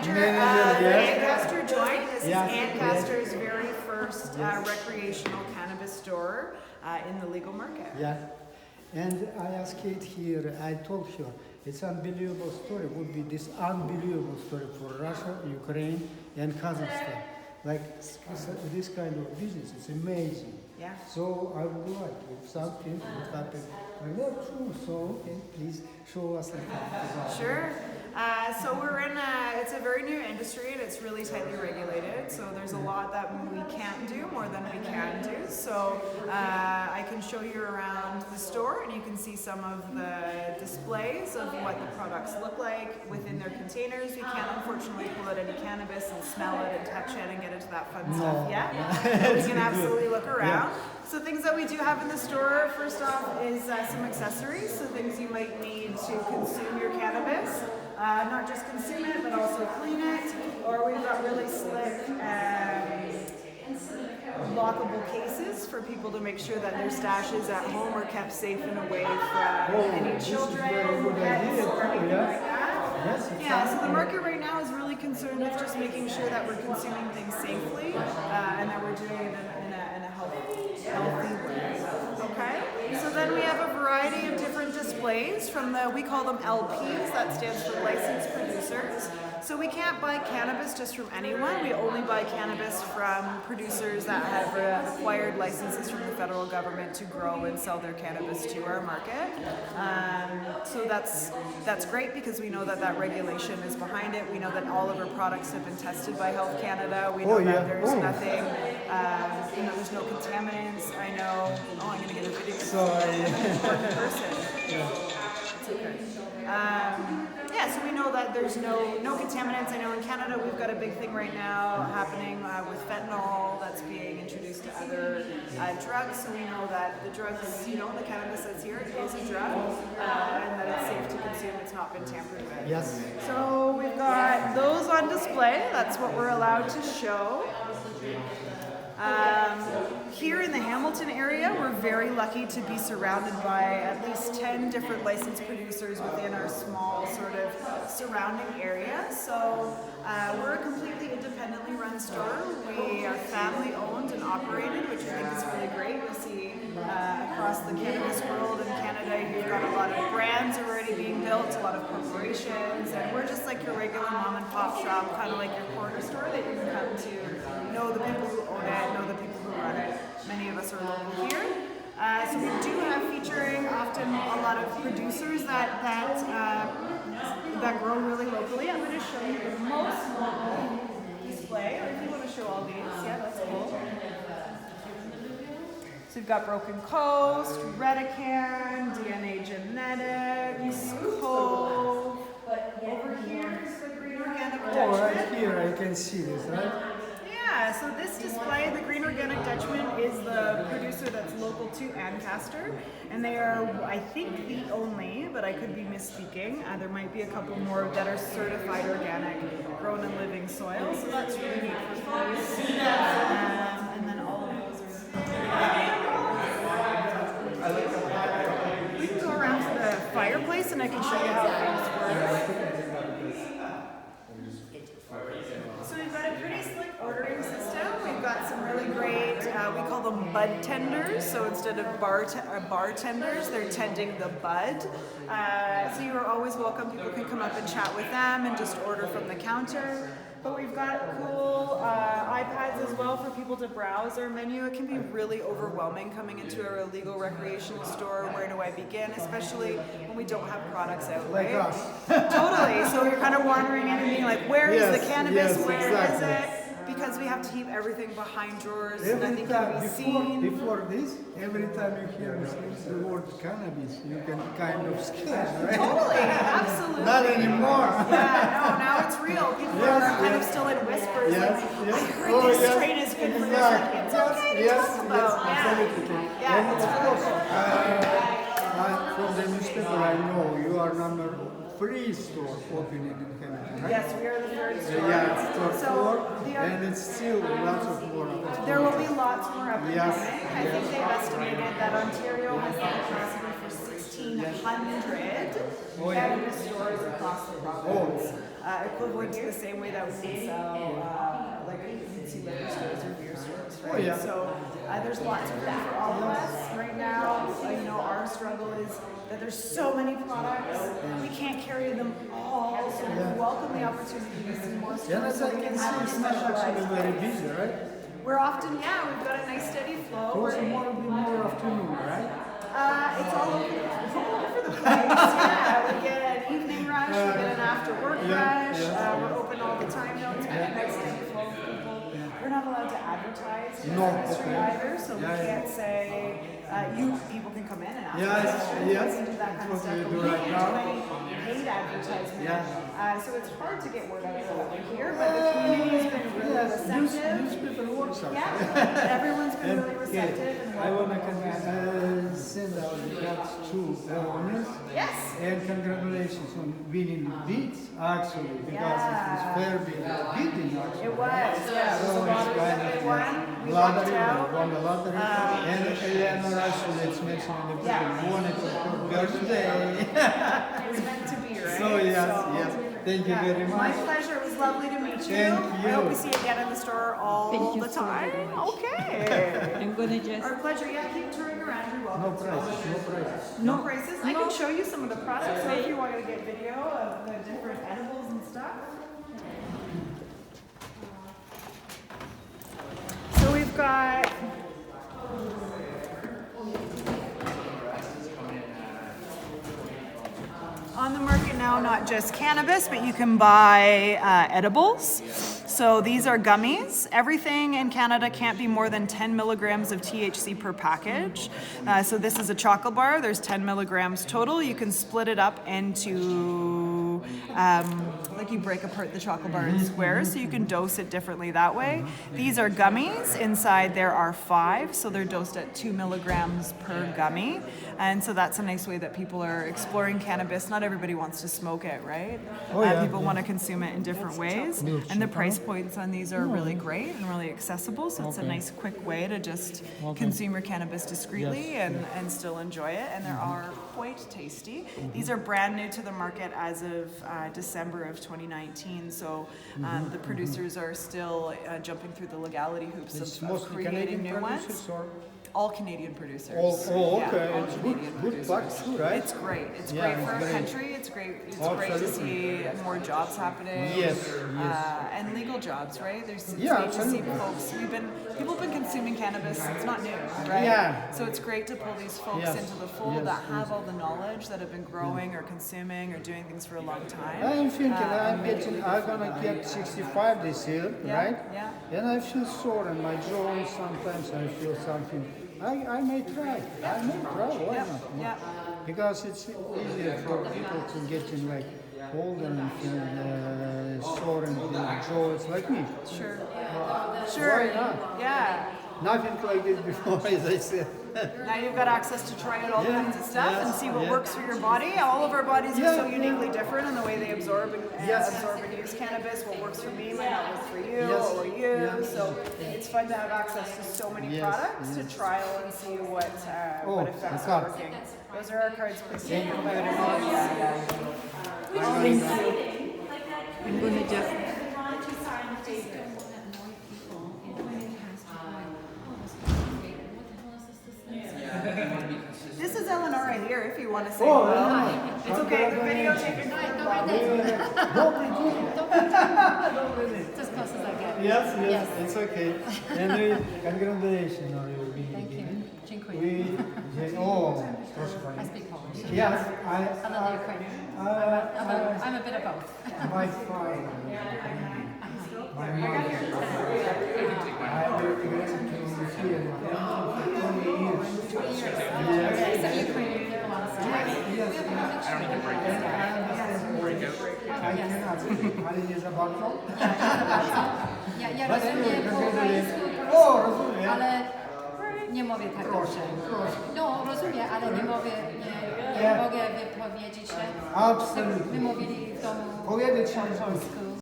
manager of the Ancaster joint. This is Ancaster's very first recreational cannabis store in the legal market. Yeah. And I asked Kate here, I told her, it's unbelievable story, would be this unbelievable story for Russia, Ukraine, and Kazakhstan. Like this kind of business, it's amazing. Yeah. So I would like, if something would happen, I'm not sure, so okay, please show us the Sure. So we're in it's a very new industry and it's really tightly regulated. So there's a lot that we can't do more than we can do. So I can show you around the store and you can see some of the displays of what the products look like within their containers. We can't unfortunately pull out any cannabis and smell it and touch it and get into that fun stuff yet. But we can absolutely look around. So things that we do have in the store, first off, is some accessories. So things you might need to consume your cannabis. Not just consume it, but also clean it. Or we've got really slick lockable cases for people to make sure that their stashes at home are kept safe and away from any children. Yeah, so the market right now is really concerned with just making sure that we're consuming things safely and that we're doing it in a healthy way. Okay, so then we have a variety of different displays from we call them LPs, that stands for licensed producers. So we can't buy cannabis just from anyone. We only buy cannabis from producers that have acquired licenses from the federal government to grow and sell their cannabis to our market. So that's great because we know that regulation is behind it. We know that all of our products have been tested by Health Canada. We know that there's nothing, there's no contaminants. I know, I'm going to get a video. Sorry. I'm an important person. It's okay. So we know that there's no contaminants. I know in Canada we've got a big thing right now happening with fentanyl that's being introduced to other drugs. So we know that the drugs, the cannabis that's here is a drug and that it's safe to consume. It's not been tampered with. Yes. So we've got those on display. That's what we're allowed to show. Here in the Hamilton area, we're very lucky to be surrounded by at least 10 different licensed producers within our small sort of surrounding area. So we're a completely independently run store. We are family owned and operated, which I think is really great. We see across the cannabis world in Canada, you've got a lot of brands already being built, a lot of corporations, and we're just like your regular mom and pop shop, kind of like your corner store that you can come to, know the people who own it, know the people who run it. Many of us are local here. So we do have featuring often a lot of producers that grow really locally. I'm going to show you the most local display, or if you want to show all these, yeah, that's cool. So we've got Broken Coast, Redican, DNA Genetics, Cove. Over here is the Green Organic Dutchman. Oh, right here I can see this, right? Yeah, so this display, the Green Organic Dutchman, is the producer that's local to Ancaster, and they are, I think, the only, but I could be misspeaking. There might be a couple more that are certified organic, grown in living soil, so that's really neat for folks. And then all of those are. We can go around to the fireplace, and I can show you how things work. So we've got a pretty slick ordering system. We've got some really great, we call them bud tenders. So instead of bartenders, they're tending the bud. So you are always welcome. People can come up and chat with them and just order from the counter. But we've got cool iPads as well for people to browse our menu. It can be really overwhelming coming into our illegal recreational store. Where do I begin? Especially when we don't have products out, like right? us. Totally. So you're kind of wandering in and being like, where is the cannabis? Yes, Where exactly. is it? Because we have to keep everything behind drawers. Every time, Before this, every time you hear the word cannabis, you can kind of scare, right? Totally, absolutely. Not anymore. Yeah, no, now it's real. People are kind of still in whispers. Yes, like, yes. I heard this strain is good for this. Like, it's okay to talk about. Absolutely. Yeah, And it's of really course, from the newspaper I know you are number 3 store opening in Hamilton, right? Yes, we are the third store. Yeah, it's third So floor, and it's still lots of more. there will be lots more up and Yes, coming. I think they've estimated that Ontario has the capacity for 16 1,500 cannabis stores across the province. Equivalent to the same way that we sell, like you see liquor stores or beer stores, right? So there's lots of that for all of us right now. Our struggle is that there's so many products, we can't carry them all, so we welcome the opportunity to see more stores so we can have it's not actually very busy, right? We're often, we've got a nice steady flow. Also more afternoon, right? It's all over the place. We get an evening rush, we get an after work rush. We're open all the time. It's been a nice steady flow of people. We're not allowed to advertise in the industry either, so we can't say people can come in and ask questions. We can do that kind of stuff, but we can't do any paid advertisement. So it's hard to get word out there that we're here, but the community's been really receptive. Newspaper works out. Everyone's been really receptive. And I want to send our regards to the owners. Yes. And congratulations on winning the bids, actually, because it was fair bidding, actually. It was, It was a lottery that they won. We lucked out. Won the lottery. And Eleanor, actually, let's mention in the book, won it for her birthday. It was meant to be, right? So, yes. Thank you very much. My pleasure. It was lovely to meet you. Thank you. I hope we see you again in the store all the time. Okay. I'm gonna just. Our pleasure. Keep touring around. You're welcome. No prices. No prices. I can show you some of the products so if you want to get video of the different edibles and stuff. So we've got on the market now not just cannabis, but you can buy edibles. So these are gummies. Everything in Canada can't be more than 10 milligrams of THC per package. So this is a chocolate bar. There's 10 milligrams total. You can split it up into, like you break apart the chocolate bar in squares, so you can dose it differently that way. These are gummies. Inside there are 5, so they're dosed at 2 milligrams per gummy. And so that's a nice way that people are exploring cannabis. Not everybody wants to smoke it, right? People want to consume it in different ways. And the price points on these are really great and really accessible, so it's a nice quick way to just consume your cannabis discreetly and still enjoy it, and they are quite tasty. These are brand new to the market as of December of 2019, so the producers are still jumping through the legality hoops of creating new ones. All Canadian producers. Okay. Yeah, all It's Canadian good practice too, right? It's great. It's great for our country. It's great. It's great to see more jobs happening. Yes. And legal jobs, right? There's it's Yeah, neat to see folks. People have been consuming cannabis. It's not new, right? Yeah. So it's great to pull these folks into the fold that have all the knowledge, that have been growing or consuming or doing things for a long time. I'm thinking I'm gonna get 65 this year, right? Yeah. And I feel sore in my joints. Sometimes I feel something. I may try. Why not? Yeah. Because it's easier for people to get in like older and feel sore in the joints like me. Sure. Why not? Yeah. Nothing like this before, as I said. Now you've got access to try out all kinds of stuff and see what works for your body. All of our bodies are so uniquely different in the way they absorb and use cannabis. What works for me might not work for you or you. So it's fun to have access to so many products to trial and see what effects are working. Those are our cards, please. Thank you very much. Thank you. I'm gonna just. This is Eleonora here if you want to say hello. It's okay, the video taken. As close as I get. Yes, it's okay. And congratulations on your being. Thank you. Dziękuję. Proszę pani. I speak Polish. Yes, A little Ukrainian. I'm a bit of both. My father. My mother. I immigrated to here in 20 years. Okay, so Ukrainian nuances. I cannot speak. Ale nie za bardzo? Ja rozumiem po rozumiem. ale nie mówię tak dobrze. No, rozumiem, ale nie mogę wypowiedzieć się. Absolutnie. My mówili w domu Powiedzieć po polsku.